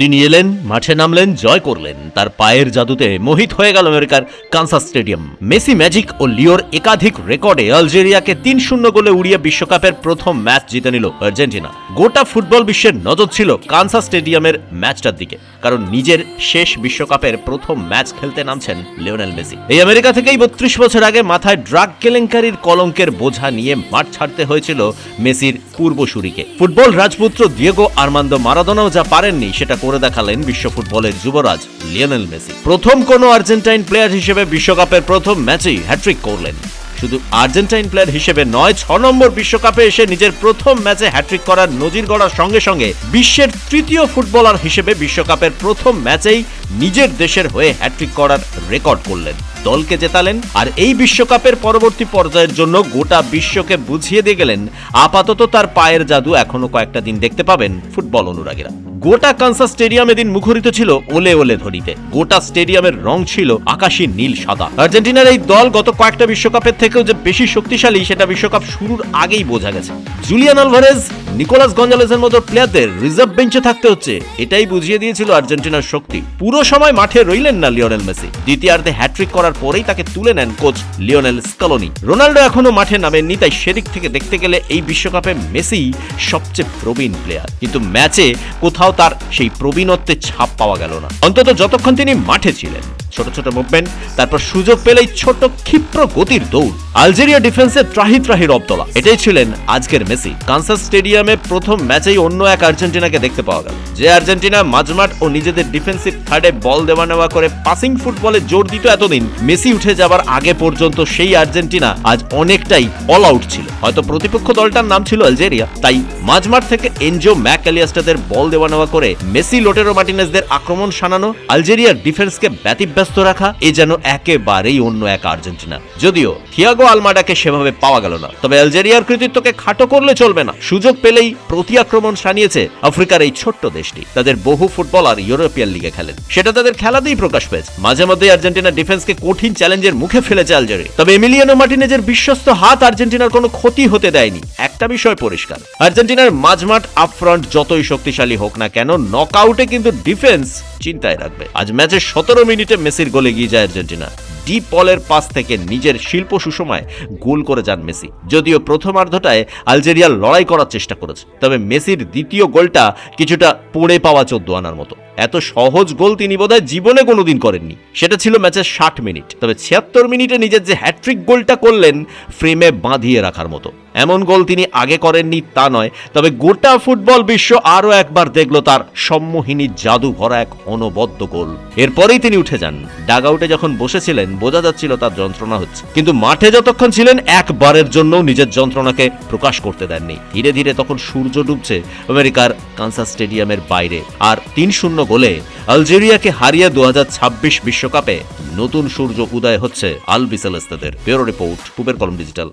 তিনি এলেন, মাঠে নামলেন, জয় করলেন। তার পায়ের জাদুতে মোহিত হয়ে গেল আমেরিকার কানসাস স্টেডিয়াম। মেসি ম্যাজিক ও লিওর একাধিক রেকর্ডে আলজেরিয়াকে ৩-০ গোলে উড়িয়ে বিশ্বকাপের প্রথম ম্যাচ জিতে নিল আর্জেন্টিনা। গোটা ফুটবল বিশ্বের নজর ছিল কানসাস স্টেডিয়ামের ম্যাচটার দিকে, কারণ নিজের শেষ বিশ্বকাপের প্রথম ম্যাচ খেলতে নামছেন লিওনেল মেসি। এই আমেরিকা থেকেই ৩২ বছর আগে মাথায় ড্রাগ কেলেঙ্কারির কলঙ্কের বোঝা নিয়ে মাঠ ছাড়তে হয়েছিল মেসির পূর্বসূরিকে। ফুটবল রাজপুত্র দিয়েগো আর্মান্দো মারাদোনাও যা পারেননি সেটা করে দেখালেন বিশ্ব ফুটবলের যুবরাজ লিওনেল মেসি। প্রথম কোনো আর্জেন্টাইন প্লেয়ার হিসেবে বিশ্বকাপের প্রথম ম্যাচেই হ্যাট্রিক করলেন। শুধু আর্জেন্টাইন প্লেয়ার হিসেবে নয়, ৬ নম্বর বিশ্বকাপে এসে নিজের প্রথম ম্যাচে হ্যাট্রিক করার নজির গড়ার সঙ্গে সঙ্গে বিশ্বের তৃতীয় ফুটবলার হিসেবে বিশ্বকাপের প্রথম ম্যাচেই নিজের দেশের হয়ে হ্যাট্রিক করার রেকর্ড করলেন, দলকে জেতালেন। আর এই বিশ্বকাপের পরবর্তী পর্যায়ের জন্য গোটা বিশ্বকে বুঝিয়ে দিয়ে গেলেন আপাতত তার পায়ের জাদু এখনো কয়েকটা দিন দেখতে পাবেন ফুটবল অনুরাগীরা। গোটা কানসাস স্টেডিয়াম এদিন মুখরিত ছিল ওলে ওলে ধ্বনিতে। গোটা স্টেডিয়ামের রং ছিল আকাশী নীল সাদা। আর্জেন্টিনার এই দল গত কয়েকটা বিশ্বকাপের থেকেও যে বেশি শক্তিশালী সেটা বিশ্বকাপ শুরুর আগেই বোঝা গেছে। জুলিয়ান আলভারেজ, নিকোলাস গঞ্জালেসের মতো প্লেয়ারদের রিজার্ভ বেঞ্চে থাকতে হচ্ছে, এটাই বুঝিয়ে দিয়েছিল আর্জেন্টিনার শক্তি। পুরো সময় মাঠে রইলেন না লিওনেল মেসি। দ্বিতীয়ার্ধে হ্যাট্রিক করার পরেই তাকে তুলে নেন কোচ লিওনেল স্কালোনি। রোনাল্ডো এখনো মাঠে নামেননি, তাই সেদিক থেকে দেখতে গেলে এই বিশ্বকাপে মেসি সবচেয়ে প্রবীণ প্লেয়ার, কিন্তু ম্যাচে কোথাও তার সেই প্রবীণত্বের ছাপ পাওয়া গেল না, অন্তত যতক্ষণ তিনি মাঠে ছিলেন। ছোট ছোট মুভমেন্ট, তারপর সুযোগ পেলেই ছোট ক্ষিপ্র গতির দৌড়। আলজেরিয়া ডিফেন্সে ত্রাহি ত্রাহি রবতলা, এটাই ছিলেন আজকের মেসি। কানসাস স্টেডিয়ামে প্রথম ম্যাচেই অন্য এক আর্জেন্টিনাকে দেখতে পাওয়া গেল। যে আর্জেন্টিনা মাঝমাঠ ও নিজেদের ডিফেন্সিভ থার্ডে বল দেওয়া নেওয়া করে পাসিং ফুটবলে জোর দিত এতদিন, মেসি উঠে যাবার আগে পর্যন্ত সেই আর্জেন্টিনা আজ অনেকটাই অল আউট ছিল। হয়তো প্রতিপক্ষ দলটার নাম ছিল আলজেরিয়া, তাই মাঝমাঠ থেকে এনজো ম্যাকঅ্যালিস্টারদের বল দেওয়া নেওয়া করে মেসি লোটেরো মার্টিনেজদের আক্রমণ শানানো, আলজেরিয়ার ডিফেন্সকে ব্যতিব্যস্ত রাখা, এ যেন একেবারেই অন্য এক আর্জেন্টিনা। যদিও থিয়াগো আলমাডাকে সেভাবে পাওয়া গেল না, তবে আলজেরিয়ার কৃতিত্বকে খাটো করলে চলবে না। সুযোগ পেলেই প্রতি আক্রমণ শানিয়েছে আফ্রিকার এই ছোট্ট দেশটি। তাদের বহু ফুটবলার ইউরোপিয়ান লিগে খেলেন, সেটা তাদের খেলাতেই প্রকাশ পেয়েছে। মাঝে মধ্যে আর্জেন্টিনার ডিফেন্সকে কঠিন চ্যালেঞ্জের মুখে ফেলেছে আলজেরিয়া, তবে এমিলিয়ানো মার্টিনেজের বিশ্বস্ত হাত আর্জেন্টিনার কোনো ক্ষতি হতে দেয়নি। একটা বিষয় পরিষ্কার, আর্জেন্টিনার মাঝমাঠ আপফ্রন্ট যতই শক্তিশালী হোক না কেন, নকআউটে কিন্তু ডিফেন্স চিন্তায় রাখবে। আজ ম্যাচের 17 মিনিটে মেসির গোলে এগিয়ে যায় আর্জেন্টিনা। ডিপ বলের পাস থেকে নিজের শিল্প সুষমায় গোল করে যান মেসি। যদিও প্রথমার্ধটায় আলজেরিয়া লড়াই করার চেষ্টা করেছে, তবে মেসির দ্বিতীয় গোলটা কিছুটা পড়ে পাওয়া 14 আনার মতো। এত সহজ গোল তিনি বোধহয় জীবনে কোনোদিন করেননি। সেটা ছিল ম্যাচের 60 মিনিট। তবে 76 মিনিটে নিজের যে হ্যাট্রিক গোলটা করলেন, ফ্রেমে বাঁধিয়ে রাখার মতো। এমন গোল তিনি আগে করেননি তা নয়, তবে গোটা ফুটবল বিশ্ব আরো একবার দেখল তার সম্মোহিনী জাদু ভরা এক অনবদ্য গোল। এরপরেই তিনি উঠে যান। ডাগ আউটে যখন বসেছিলেন বোঝা যাচ্ছিল তার যন্ত্রণা হচ্ছে, কিন্তু মাঠে যতক্ষণ ছিলেন একবারের জন্য নিজের যন্ত্রণাকে প্রকাশ করতে দেননি। ধীরে ধীরে তখন সূর্য ডুবছে আমেরিকার কানসাস স্টেডিয়ামের বাইরে, আর ৩-০ গোলে আলজেরিয়াকে হারিয়ে 2026 বিশ্বকাপে নতুন সূর্য উদয় হচ্ছে আলবিসেলেস্তাদের। ব্যুরো রিপোর্ট, পূবের কলম ডিজিটাল।